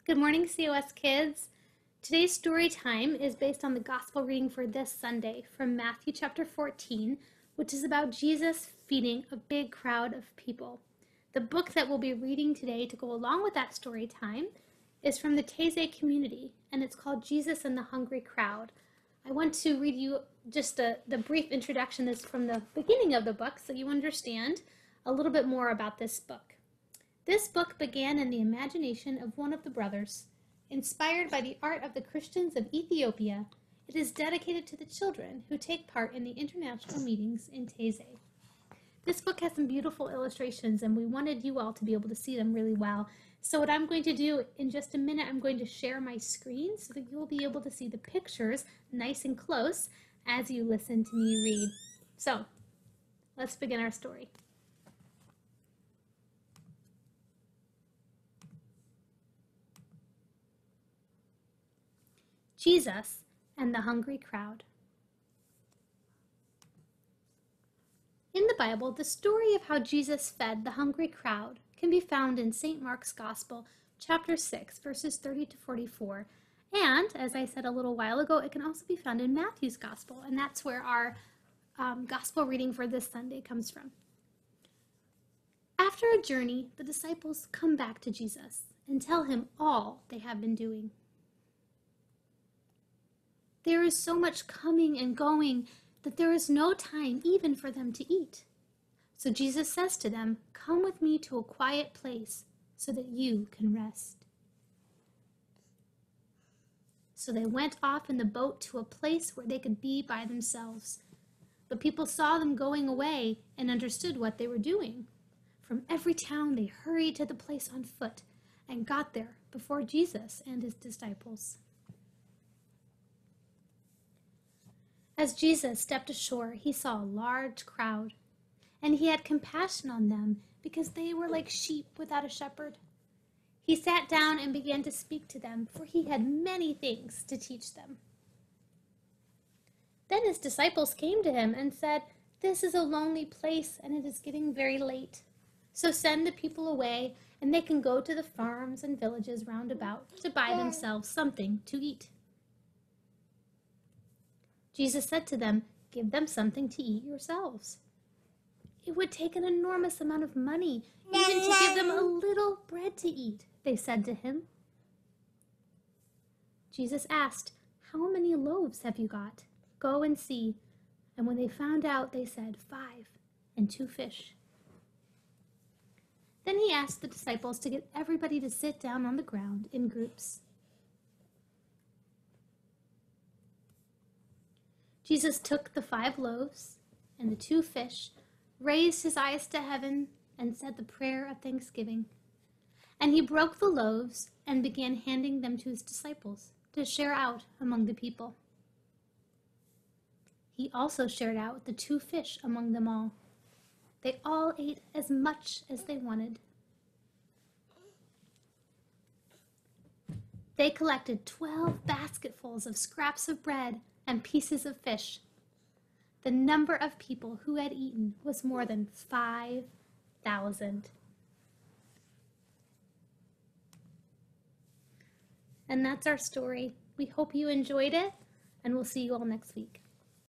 Good morning, COS kids. Today's story time is based on the gospel reading for this Sunday from Matthew chapter 14, which is about Jesus feeding a big crowd of people. The book that we'll be reading today to go along with that story time is from the Taize community, and it's called Jesus and the Hungry Crowd. I want to read you just the brief introduction is from the beginning of the book so you understand a little bit more about this book. This book began in the imagination of one of the brothers. Inspired by the art of the Christians of Ethiopia, it is dedicated to the children who take part in the international meetings in Taize. This book has some beautiful illustrations, and we wanted you all to be able to see them really well. So what I'm going to do in just a minute, I'm going to share my screen so that you'll be able to see the pictures nice and close as you listen to me read. So let's begin our story. Jesus and the Hungry Crowd. In the Bible, the story of how Jesus fed the hungry crowd can be found in St. Mark's Gospel, chapter 6, verses 30 to 44. And, as I said a little while ago, it can also be found in Matthew's Gospel, and that's where our Gospel reading for this Sunday comes from. After a journey, the disciples come back to Jesus and tell him all they have been doing. There is so much coming and going that there is no time even for them to eat. So Jesus says to them, "Come with me to a quiet place so that you can rest." So they went off in the boat to a place where they could be by themselves. But people saw them going away and understood what they were doing. From every town they hurried to the place on foot and got there before Jesus and his disciples. As Jesus stepped ashore, he saw a large crowd, and he had compassion on them because they were like sheep without a shepherd. He sat down and began to speak to them, for he had many things to teach them. Then his disciples came to him and said, "This is a lonely place, and it is getting very late. So send the people away, and they can go to the farms and villages round about to buy themselves something to eat." Jesus said to them, "Give them something to eat yourselves." "It would take an enormous amount of money even to give them a little bread to eat," they said to him. Jesus asked, "How many loaves have you got? Go and see." And when they found out, they said, 5 and 2 fish. Then he asked the disciples to get everybody to sit down on the ground in groups. Jesus took the 5 loaves and the 2 fish, raised his eyes to heaven, and said the prayer of thanksgiving. And he broke the loaves and began handing them to his disciples to share out among the people. He also shared out the 2 fish among them all. They all ate as much as they wanted. They collected 12 basketfuls of scraps of bread and pieces of fish. The number of people who had eaten was more than 5,000. And that's our story. We hope you enjoyed it, and we'll see you all next week.